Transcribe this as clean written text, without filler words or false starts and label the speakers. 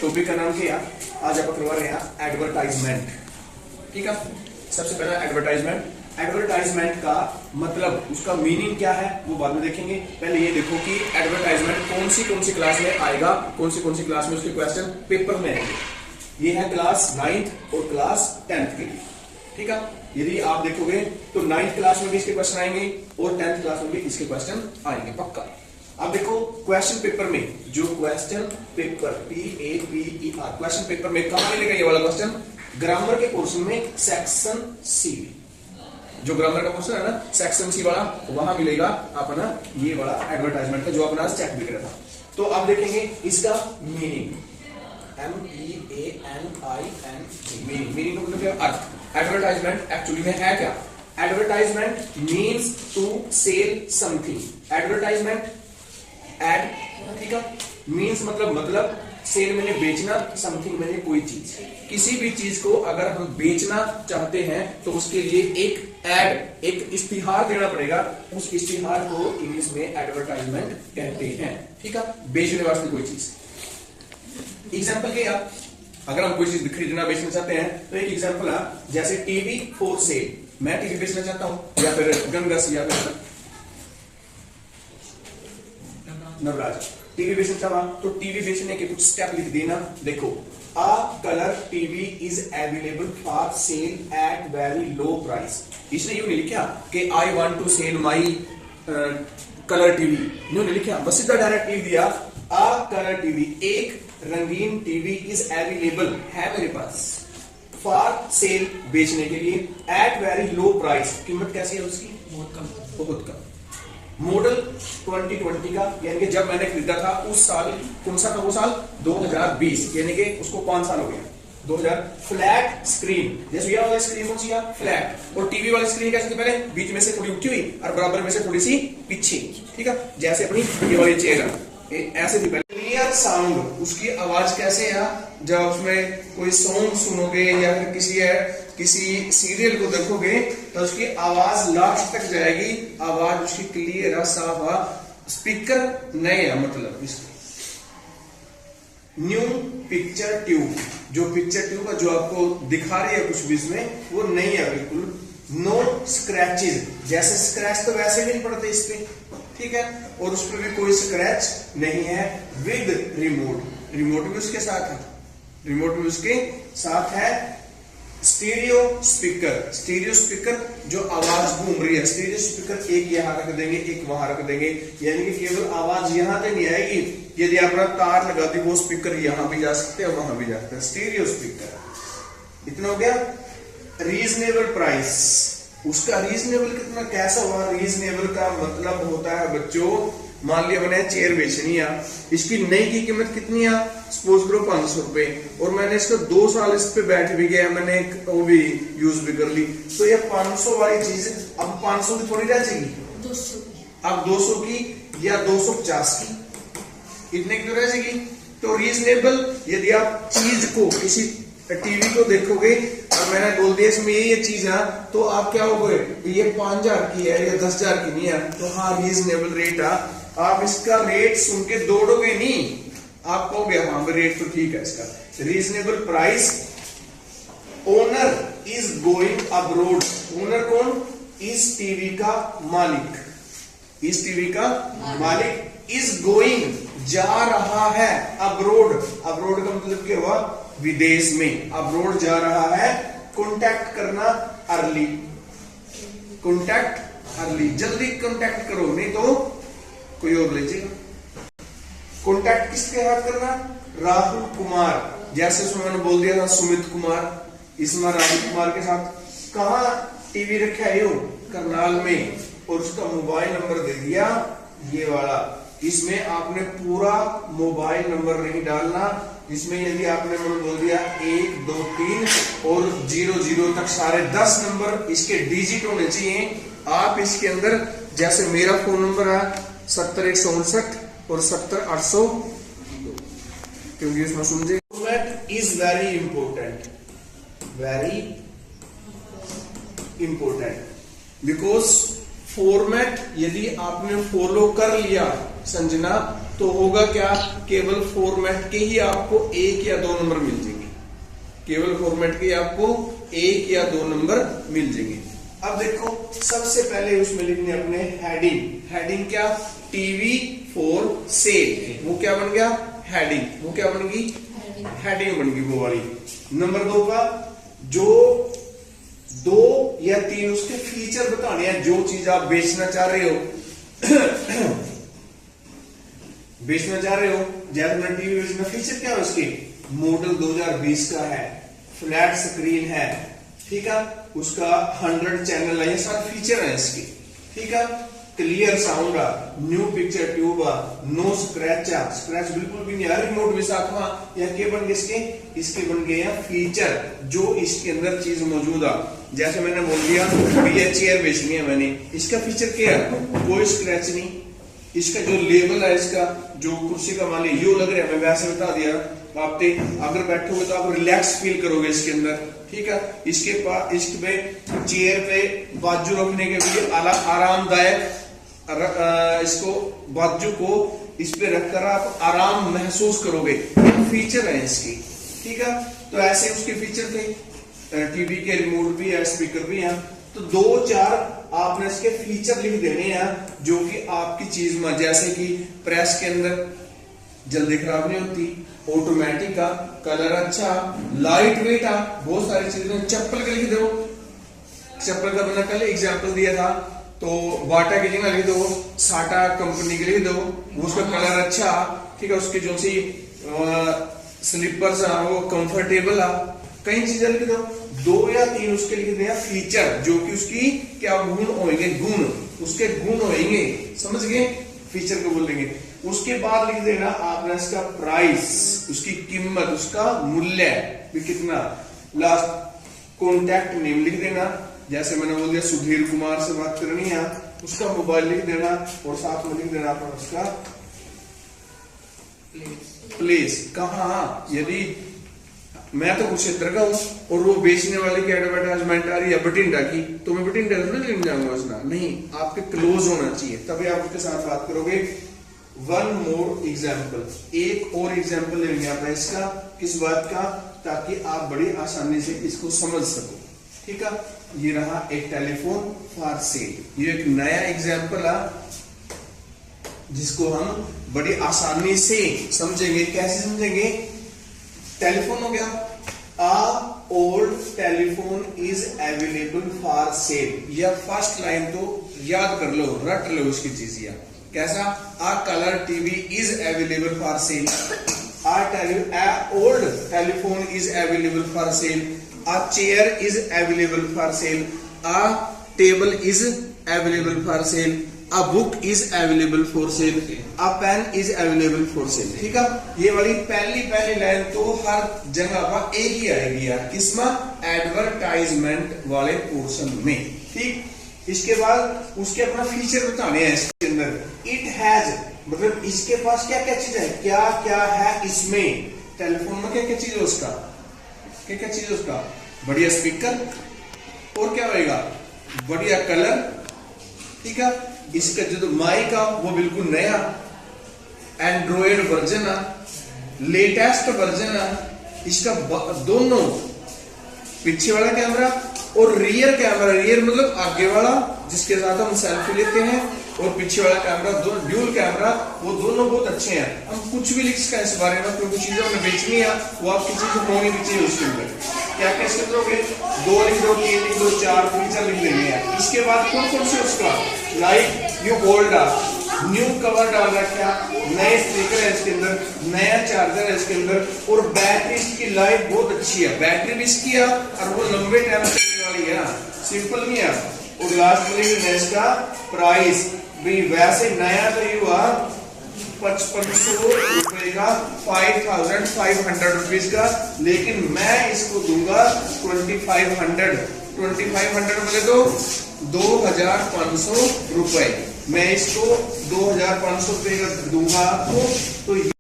Speaker 1: Topic का नाम क्या आज आप करवा रहे हैं एडवर्टाइजमेंट। ठीक है, सबसे पहला एडवर्टाइजमेंट। एडवर्टाइजमेंट का मतलब उसका मीनिंग क्या है वो बाद में देखेंगे। पहले ये देखो कि एडवर्टाइजमेंट कौन सी क्लास में आएगा, कौन सी क्लास में उसके क्वेश्चन पेपर में आएंगे। ये है क्लास 9th और क्लास 10th के लिए। ठीक है, यदि आप देखोगे तो 9th क्लास में भी इसके क्वेश्चन आएंगे और 10th क्लास में भी इसके क्वेश्चन आएंगे पक्का। अब देखो क्वेश्चन पेपर में, जो question paper PAPER question paper में कहां मिलेगा ये वाला क्वेश्चन? ग्रामर के पोर्शन में सेक्शन सी, जो ग्रामर का पोर्शन है ना सेक्शन सी वाला, वहां मिलेगा अपना ये वाला एडवर्टाइजमेंट का, जो अपना चेक भी करा था। तो आप देखेंगे इसका मीनिंग MEANING, मीनिंग का मतलब क्या? अर्थ। एडवर्टाइजमेंट एक्चुअली में है क्या? Advertisement means to sell something. Advertisement ad, ठीक है, मीन्स मतलब सेल मैंने बेचना, समथिंग मैंने कोई चीज, किसी भी चीज को अगर हम बेचना चाहते हैं तो उसके लिए एक एड, एक इश्तिहार देना पड़ेगा। उस इश्तिहार को इंग्लिश में एडवर्टाइजमेंट कहते हैं। ठीक है, बेचने वास्ते कोई चीज। एग्जाम्पल क्या? अगर हम कोई चीज खरीदना बेचना चाहते हैं तो एक एग्जाम्पल है, जैसे टीवी फॉर सेल। मैं टीवी बेचना चाहता हूं, या फिर गंगस, या फिर नवराज टीवी बेचना चाहा, तो टीवी बेचने के कुछ स्टेप लिख देना। देखो, a colour TV is available for sale at very low price. इसने यूं नहीं लिखा कि I want to sell my colour TV, यूं नहीं लिखा, बस सीधा डायरेक्ट लिख दिया अ कलर टीवी, एक रंगीन टीवी इज अवेलेबल है मेरे पास फॉर सेल, बेचने के लिए, एट वेरी लो प्राइस। कीमत कैसी है उसकी? बहुत कम। मॉडल 2020 का, यानी कि जब मैंने खरीदा था उस साल, कौन सा था वो साल? 2020, यानी कि उसको 5 साल हो गया। 2000। फ्लैट स्क्रीन, जैसे ये वाला स्क्रीन कौन सी है? फ्लैट। और टीवी वाली स्क्रीन कैसे थी? पहले बीच में से थोड़ी उठी हुई और बराबर में से थोड़ी सी पीछे। ठीक है, जैसे अपनी ये वाली चेयर है, ऐसे थी पहले। क्लियर साउंड, उसकी आवाज कैसे है? जब उसमें कोई सॉन्ग सुनोगे या फिर किसी सीरियल को देखोगे तो उसकी आवाज लास्ट तक जाएगी, आवाज उसकी क्लियर है, साफ है। स्पीकर नहीं है, मतलब इसकी। न्यू पिक्चर ट्यूब, जो पिक्चर ट्यूब है जो आपको दिखा रही है कुछ भी इसमें, वो नहीं है बिल्कुल। नो स्क्रैचेस, जैसे स्क्रैच तो वैसे भी नहीं पड़ते इस पे, ठीक है, और उस पर भी कोई स्क्रैच नहीं है। विद रिमोट, रिमोट भी उसके साथ है, रिमोट भी उसके साथ है। स्टीरियो स्पीकर, स्टीरियो स्पीकर जो आवाज घूम रही है, स्टीरियो स्पीकर एक यहां रख देंगे, एक वहां रख देंगे, यानी कि केवल आवाज यहां तक नहीं आएगी। यदि आप तार लगा दी, वो स्पीकर यहां भी जा सकते हैं, वहां भी जा सकते हैं। Stereo speaker. इतना हो गया। रीजनेबल प्राइस, उसका रीजनेबल कितना, कैसा हुआ? रीजनेबल का मतलब होता है बच्चों, मान लिया मैंने चेयर बेचनी है, इसकी नई की कीमत कितनी है? सपोज करो 500 रुपए, और मैंने इसका 2 साल इस पे बैठ भी गया, मैंने वो भी यूज भी कर ली, तो ये 500 वाली चीज अब 500 की थोड़ी रह जाएगी,
Speaker 2: 200
Speaker 1: अब 200 की या 250 की, इतने की तो रह जाएगी। तो रीजनेबल, यदि आप चीज को, किसी टीवी को देखोगे और मैंने बोल दिया इसमें ये चीज है, तो आप क्या हो गए, ये 5000 की है या 10,000 की नहीं है, तो हाँ रीजनेबल रेट है। आप इसका रेट सुन के दौड़ोगे नहीं, आप कहोगे हाँ रेट तो ठीक है इसका। Reasonable price. Owner is going abroad, owner कौन? इस टीवी का मालिक, इस टीवी का मालिक। इज गोइंग, जा रहा है। अब्रोड, अब्रोड का मतलब क्या हुआ? विदेश में, अब्रोड जा रहा है। कॉन्टैक्ट करना, अर्ली, कॉन्टैक्ट अर्ली, जल्दी कॉन्टैक्ट करो नहीं तो कोई और ले जाएगा। कॉन्टैक्ट किसके साथ करना? राहुल कुमार, जैसे उसमें मैंने बोल दिया था सुमित कुमार, इसमें राहुल कुमार के साथ। कहा टीवी रखा है? करनाल में, और उसका मोबाइल नंबर दे दिया ये वाला। इसमें आपने पूरा मोबाइल नंबर नहीं डालना, इसमें यदि आपने बोल दिया 1 2 3 और 00 तक सारे 10 नंबर इसके डिजिट होने चाहिए। आप इसके अंदर, जैसे मेरा फोन नंबर है 70159 और 70800, क्योंकि इसमें समझे। Format is very important, very important, because format यदि आपने फॉलो कर लिया
Speaker 2: संजना, तो होगा क्या, केवल फॉर्मेट के ही आपको 1 या 2 नंबर मिल जाएंगे, केवल फॉर्मेट के आपको 1 या 2 नंबर मिल जाएंगे।
Speaker 1: अब देखो सबसे पहले उसमें लिखने अपने हेडिंग, हेडिंग क्या, टीवी फॉर सेल, वो क्या बन गया, हेडिंग, वो क्या बन गई, हेडिंग बन गई वो वाली। नंबर 2 का जो 2 या 3 उसके फीचर बताने हैं, जो चीज आप बेचना चाह रहे हो बेचना चाह रहे हो, जैसे मैं टीवी बेचना, फीचर क्या है उसके, मॉडल 2020 का है, फ्लैट स्क्रीन है, ठीक है, उसका 100 चैनल है, ये सारे फीचर है इसके, ठीक है, clear sound, new picture tube, no scratch, scratch बिल्कुल भी नहीं है, रिमोट भी साथ में, या के बन गए इसके बन गए हैं फीचर, जो इसके अंदर चीज मौजूद है। जैसे मैंने बोल दिया ये चेयर बेचनी है मैंने, इसका फीचर क्या है, कोई स्क्रैच नहीं, इसका जो लेबल है, इसका जो कुर्सी का मान लिया, यो लग रहा है, मैं वैसे बता दिया, आप अगर बैठोगे तो आप रिलैक्स फील करोगे इसके अंदर, ठीक है। इसके पास इसके चेयर पे बाजू रखने के लिए आरामदायक, इसको बाजू को इस पे रखकर आप आराम महसूस करोगे, फीचर है इसकी, ठीक है। तो ऐसे उसके फीचर थे, टीवी के रिमोट भी है, स्पीकर भी है, तो 2-4 आपने इसके फीचर लिख देने हैं जो कि आपकी चीज में, जैसे कि प्रेस के अंदर जल्दी खराब नहीं होती, ऑटोमेटिक का, कलर अच्छा, लाइट वेट आ, बहुत सारी चीजें। चप्पल का लिख दो, चप्पल का मैंने कल एग्जांपल दिया था, तो बाटा की जगह लिख दो साटा कंपनी के लिख दो, उसका कलर अच्छा, ठीक है, उसके जो सी स्लीपर्स है वो कंफर्टेबल आ, कई चीजें लिख दो, 2 या 3 उसके लिख दिया फीचर, जो कि उसकी क्या गुण होंगे, गुण, उसके गुण होंगे, समझ गए, फीचर को बोलेंगे। उसके बाद लिख देना आपने इसका प्राइस, उसकी कीमत, उसका मूल्य भी कितना, लास्ट कॉन्टैक्ट नेम लिख देना, जैसे मैंने बोल दिया सुधीर कुमार से बात करनी है, उसका मोबाइल लिख देना, और साथ में लिख देना आपने उसका प्लेस, कहाँ, यदि मैं तो कुरुक्षेत्र का हूं और वो बेचने वाले की एडवर्टाइजमेंट आ रही है बठिंडा की, तो मैं बठिंडा से नहीं जाऊंगा उसना, नहीं, आपके क्लोज होना चाहिए, तभी आप उसके साथ बात करोगे। 1 मोर एग्जाम्पल, एक और एग्जाम्पल लेंगे आप इसका, किस बात का, ताकि आप बड़ी आसानी से इसको समझ सको, ठीक है। ये रहा एक टेलीफोन फॉर सेल, ये एक नया एग्जाम्पल है जिसको हम बड़ी आसानी से समझेंगे। कैसे समझेंगे, टेलीफोन हो गया, a old telephone is available for sale, यह फर्स्ट लाइन तो याद कर लो, रट लो उसकी चीज, या कैसा, a colour TV is available for sale, a old telephone is available for sale, a chair is available for sale, a table is available for sale, a book is available for sale, a pen is available for sale, ठीक है। ये वाली पहली line तो हर जगह पर एक ही आएगी यार, किसमें, एडवर्टाइजमेंट वाले पोर्शन में, ठीक। इसके बाद उसके अपना फीचर बताने हैं इसके अंदर, इट हैज, मतलब इसके पास क्या क्या चीज है, क्या क्या है इसमें, टेलीफोन में क्या क्या चीज है उसका, क्या क्या चीज है उसका, बढ़िया स्पीकर, और क्या होएगा, बढ़िया कलर, ठीक है। इसका जो माइक है वो बिल्कुल नया एंड्रॉयड वर्जन है, लेटेस्ट वर्जन है, इसका दोनों पीछे वाला कैमरा और रियर कैमरा, रियर मतलब आगे वाला जिसके साथ हम सेल्फी लेते हैं, और पीछे वाला कैमरा, दोनों ड्यूल कैमरा, वो दोनों बहुत अच्छे हैं। हम कुछ भी लिख सकते हैं इस बारे में, क्योंकि चीजें हमें बेचनी है, वो आपकी चीज होनी भी चाहिए उसके अंदर। क्या क्या इसके अंदर 2 लिख दो, 3 लिख दो, 4 फीचर लिख देंगे हैं। इसके बाद कौन कौन से उसका, like you gold, new cover डाल रखा, नए स्पीकर है इसके अंदर, नया चार्जर है इसके अंदर, और बैटरी इसकी लाइफ बहुत अच्छी है, बैटरी भी इसकी है, और वो लंबे टाइम चलने वाली है, सिंपल नहीं है। और लास्ट में इसका प्राइस भी वैसे नया तो ये हुआ 5500 रुपए का, 5500 रुपीज का, लेकिन मैं इसको दूंगा 2500 बोले तो 2500 रुपए, मैं इसको 2500 रुपए का दूंगा आपको। तो